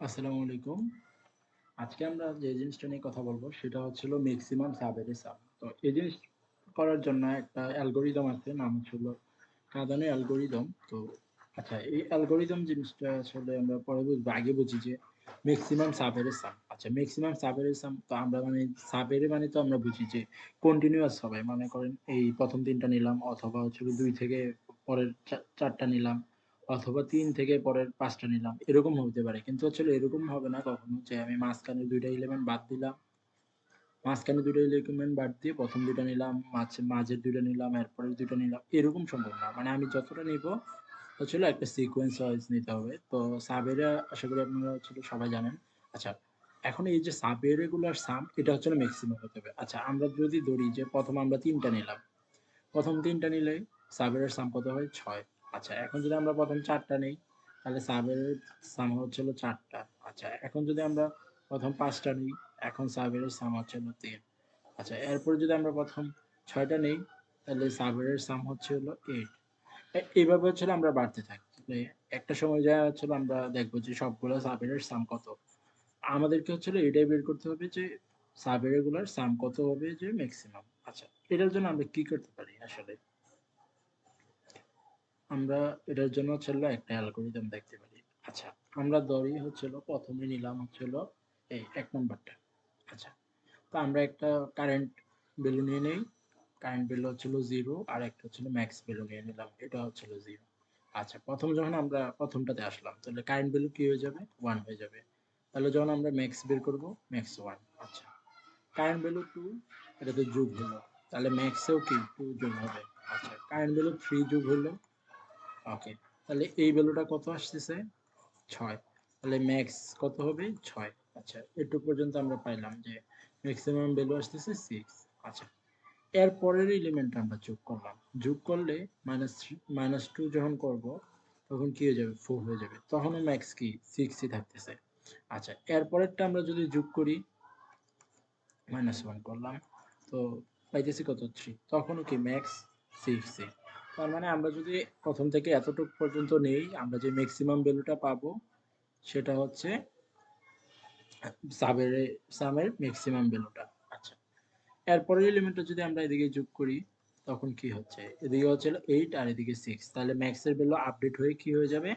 আসসালামু আলাইকুম। আজকে আমরা যে জিনিসটা নিয়ে কথা বলবো সেটা হচ্ছিল ম্যাক্সিমাম সাবের সাম। তো এই জিনিস করার জন্য একটা অ্যালগরিদম আছে, নাম হচ্ছিল কাদানে অ্যালগরিদম। তো আচ্ছা, এই অ্যালগরিদম জিনিসটা আসলে আমরা পরে বুঝবো। আগে বুঝি যে ম্যাক্সিমাম সাবের সাম। আচ্ছা, ম্যাক্সিমাম সাবের সাম তো আমরা মানে সাবের মানে তো আমরা বুঝি যে কন্টিনিউয়াস হবে। মনে করেন এই প্রথম ৩ টা নিলাম, অথবা হচ্ছিল ২ থেকে পরের ৪ টা নিলাম, অথবা ৩ থেকে পরের ৫ টা নিলাম। এরকম হতে পারে। কিন্তু আসলে এরকম হবে না কখনো যে আমি মাঝখানে ২ টা এলিমেন্ট বাদ দিলাম। মাঝখানে ২ টা এলিমেন্ট বাদ দিয়ে ১ম ২ টা নিলাম, মাঝের ২ টা নিলাম, এরপরের ২ টা নিলাম। এরকম সম্ভব না। মানে আমি যতটা নিবো হচ্ছিল একটা সিকোয়েন্স ওয়াইজ নিতে হবে। তো সাব-এরে আশা করি আপনারা হচ্ছিল সবাই জানেন। আচ্ছা, এখন এই যে সাব-এরে গুলার সাম এটা হচ্ছে মেক্সিমাম হতে হবে। আচ্ছা, আমরা যদি ধরি যে ১ম আমরা ৩ টা নিলাম। ১ম ৩ টা নিলেই সাবেরের সাম কত হয়? ৬। আচ্ছা, এখন যদি আমরা ১ম ৪ টা নেই, তাহলে সাবেরের সাম হচ্ছে হলো ৪ টা। আচ্ছা, এখন যদি আমরা ১ম ৫ টা নিই, এখন সাবেরের সাম হচ্ছে হলো ৩। আচ্ছা, এরপরে যদি আমরা ১ম ৬ টা নেই, তাহলে সাবেরের সাম হচ্ছে হলো ৮। এইভাবে হচ্ছে হলো আমরা বাড়তে থাকি। তাহলে একটা সময় যায় হচ্ছে হলো আমরা দেখবো যে সবগুলো সাবেরের সাম কত। আমাদেরকে হচ্ছে হলো এটাই বের করতে হবে যে সাব-এরে গুলার সাম কত হবে যে মেক্সিমাম। আচ্ছা, এটার জন্য আমরা কি করতে পারি আসলে? আমরা এটার জন্য হচ্ছে হলো একটা অ্যালগরিদম দেখতে পারি। আচ্ছা, আমরা ধরি হচ্ছে হলো ১ম এ নিলাম হচ্ছে হলো এই ১ নাম্বারটা। আচ্ছা, তো আমরা একটা কারেন্ট ভ্যালু নিয়ে নেই। কারেন্ট ভ্যালু হচ্ছে হলো 0, আর একটা হচ্ছে হলো ম্যাক্স ভ্যালু নিয়ে নিলাম। এটা হচ্ছে হলো 0। আচ্ছা, ১ম যখন আমরা ১ম টাতে আসলাম, তাহলে কারেন্ট ভ্যালু কি হয়ে যাবে? 1 হয়ে যাবে। তাহলে যখন আমরা ম্যাক্স বের করব, ম্যাক্স 1। আচ্ছা, কারেন্ট ভ্যালু 2, এটাতে যোগ হলো। তাহলে ম্যাক্সেও কি 2 যোগ হবে। আচ্ছা, কারেন্ট ভ্যালু 3 যোগ হলো। ওকে। তাহলে এই ভ্যালুটা কত আসতেছে? ৬। তাহলে ম্যাক্স কত হবে? ৬। আচ্ছা, এটুক পর্যন্ত আমরা পাইলাম যে ম্যাক্সিমাম ভ্যালু আসতেছে ৬। আচ্ছা, এর পরের এলিমেন্টটা আমরা যোগ করলাম। যোগ করলে -2 যখন করব, তখন কি হয়ে যাবে? 4 হয়ে যাবে। তখনও ম্যাক্স কি? 6 ই থাকতেছে। আচ্ছা, এর পরেরটা আমরা যদি যোগ করি, -1 করলাম। তো পাইতেছি কত? 3। তখনও কি ম্যাক্স 6 ই। তার মানে আমরা যদি ১ম থেকে এতটুক পর্যন্ত নেই, আমরা যে ম্যাক্সিমাম ভ্যালুটা পাবো সেটা হচ্ছে সাবের সামের ম্যাক্সিমাম ভ্যালুটা। আচ্ছা, এরপরের এলিমেন্টটা যদি আমরা এদিকে যোগ করি, তখন কি হচ্ছে? এদিকে হচ্ছে হলো 8 আর এদিকে 6। তাহলে ম্যাক্স এর ভ্যালু আপডেট হয়ে কি হয়ে যাবে?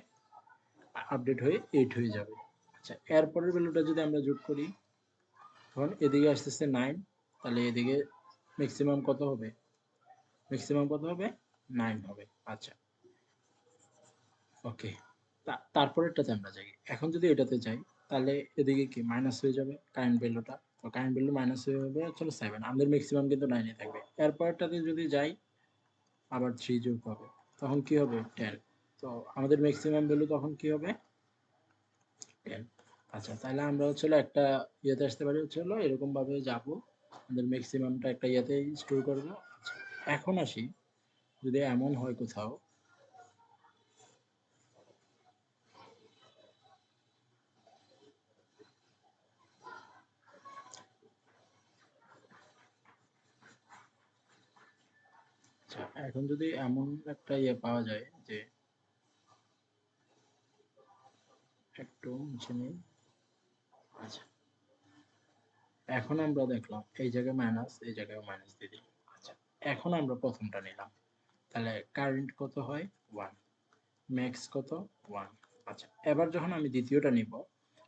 আপডেট হয়ে 8 হয়ে যাবে। আচ্ছা, এরপরের ভ্যালুটা যদি আমরা যোগ করি, তখন এদিকে আসতেছে 9। তাহলে এদিকে ম্যাক্সিমাম কত হবে? ম্যাক্সিমাম কত হবে? 9 হবে। আচ্ছা, ওকে। তারপরেরটাতে আমরা যাই। এখন যদি এটাতে যাই, তাহলে এদিকে কি মাইনাস হয়ে যাবে কারেন্ট ভ্যালুটা। তো কারেন্ট ভ্যালু মাইনাস হয়ে হবে হচ্ছে 7। আমাদের ম্যাক্সিমাম কিন্তু 9 এ থাকবে। এরপরেরটাতে যদি যাই, আবার 3 যোগ হবে। তখন কি হবে? 10। তো আমাদের ম্যাক্সিমাম ভ্যালু তখন কি হবে? 10। আচ্ছা, তাহলে আমরা হচ্ছে হলো একটা ইয়েতে আসতে পারি, হচ্ছে হলো এরকম ভাবে যাবো। আমাদের ম্যাক্সিমামটা একটা ইয়েতে স্টোর করব। আচ্ছা, এখন আসি, যদি এমন হয় কোথাও, আচ্ছা এখন যদি এমন একটা ইয়ে পাওয়া যায় যে একটু মুছে নিই। আচ্ছা, এখন আমরা দেখলাম এই জায়গায় মাইনাস, এই জায়গায় মাইনাস দিয়ে দিই। আচ্ছা, এখন আমরা প্রথমটা নিলাম। তাহলে কারেন্ট কত হয়? 1। ম্যাক্স কত? 1। আচ্ছা, এবার যখন আমি দ্বিতীয়টা নিব,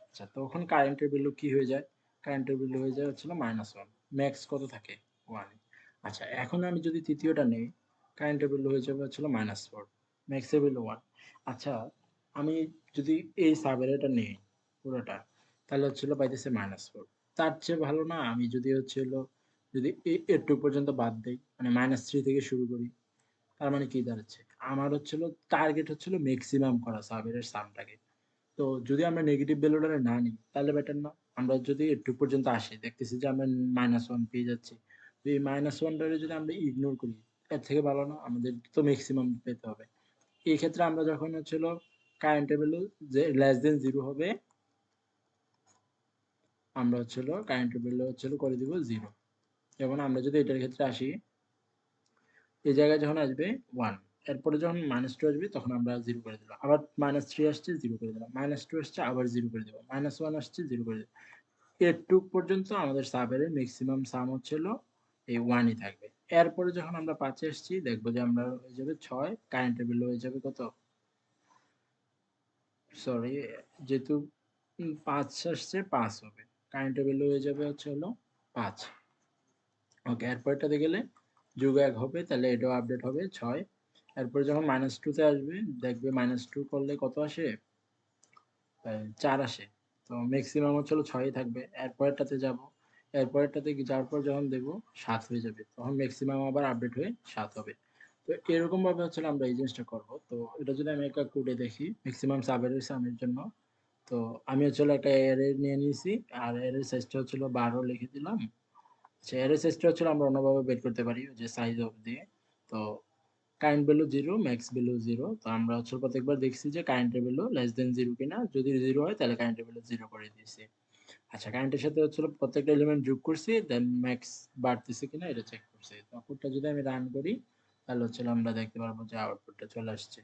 আচ্ছা তখন কারেন্টের ভ্যালু কি হয়ে যায়? কারেন্টের ভ্যালু হয়ে যায় হচ্ছে -1। ম্যাক্স কত থাকে? 1। আচ্ছা, এখন আমি যদি তৃতীয়টা নেই, কারেন্টের ভ্যালু হয়ে যাবে হচ্ছে -4। ম্যাক্সের ভ্যালু 1। আচ্ছা, আমি যদি এই সাবএরেটা নেই পুরোটা, তাহলে হচ্ছে হলো পাইতেছে -4। তার চেয়ে ভালো না আমি যদি হচ্ছে হলো যদি এটুক পর্যন্ত বাদ দেই, মানে -3 থেকে শুরু করি, তার মানে কি দাঁড়াচ্ছে? আমার হচ্ছে হলো টার্গেট হচ্ছে হলো মেক্সিমাম করা সাবেরের সামটাকে। তো যদি আমরা নেগেটিভ ভ্যালুটা না নিই, তাহলে বেটার না? আমরা যদি এটুক পর্যন্ত আসি, দেখতেছি যে আমরা -1 পেয়ে যাচ্ছি। তো এই -1 টারে যদি আমরা ইগনোর করি, এর থেকে ভালো না? আমাদের তো মেক্সিমাম পেতে হবে। এই ক্ষেত্রে আমরা যখন হচ্ছে হলো কারেন্টের ভ্যালু যে লেস দেন 0 হবে, আমরা হচ্ছে হলো কারেন্টের ভ্যালু হচ্ছে হলো করে দিব 0। যেমন আমরা যদি এটার ক্ষেত্রে আসি, এই জায়গায় যখন আসবে 1, এরপরে যখন -2 আসবে তখন আমরা 0 করে দিলাম। আবার -3 আসছে 0 করে দিলাম। -2 আসছে আবার 0 করে দিব। -1 আসছে 0 করে দিলাম। এটুক পর্যন্ত আমাদের সাবের মেক্সিমাম সাম হচ্ছে হলো এই 1 ই থাকবে। এরপরে যখন আমরা 5 এ আসছি দেখব যে আমরা হয়ে যাবে 6, কারেন্টের ভ্যালু হয়ে যাবে কত? সরি, যেহেতু 5 আসছে 5 হবে। কারেন্টের ভ্যালু হয়ে যাবে হচ্ছে হলো 5। ওকে, এরপরেরটাতে গেলে যোগ 1 হবে, তাহলে এটাও আপডেট হবে 6। এরপরে যখন -2 তে আসবে দেখবে -2 করলে কত আসে? 4 আসে। তো মেক্সিমাম হচ্ছে হলো 6 ই থাকবে। এরপরেরটাতে যাব। এরপরেরটাতে যাওয়ার পর যখন দেব 7 হয়ে যাবে। তখন মেক্সিমাম আবার আপডেট হয়ে 7 হবে। তো এরকমভাবে হচ্ছে আমরা এই জিনিসটা করব। তো এটা যদি আমি একটা কোডে দেখি মেক্সিমাম সাবের সামের জন্য, তো আমি হচ্ছে হলো একটা অ্যারে নিয়ে নিয়েছি। আর অ্যারের সাইজটা হচ্ছে হলো 12 লিখে দিলাম। আচ্ছা, অ্যারে সাইজটা হচ্ছে আমরা অন্যভাবে বের করতে পারি যে সাইজ অফ দিয়ে। তো কারেন্ট ভ্যালু 0, ম্যাক্স ভ্যালু 0। তো আমরা হচ্ছে প্রত্যেকবার দেখছি যে কারেন্টের ভ্যালু লেস দ্যান 0 কিনা। যদি 0 হয় তাহলে কারেন্টের ভ্যালু 0 করে দিয়েছি। আচ্ছা, কারেন্টের সাথে হচ্ছে প্রত্যেকটা এলিমেন্ট যোগ করছি, দেন ম্যাক্স বাড়তেছে কিনা এটা চেক করছি। তো কোডটা যদি আমি রান করি তাহলে হচ্ছে আমরা দেখতে পারবো যে আউটপুটটা চলে আসছে।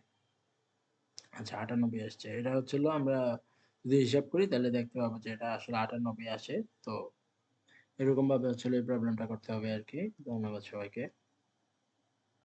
আচ্ছা, 98 আসছে। এটা হচ্ছে হলো আমরা যদি হিসাব করি তাহলে দেখতে পাবো যে এটা আসলে 98 আসে। তো এরকম ভাবে হচ্ছে এই প্রবলেমটা করতে হবে আরকি। ধন্যবাদ সবাইকে।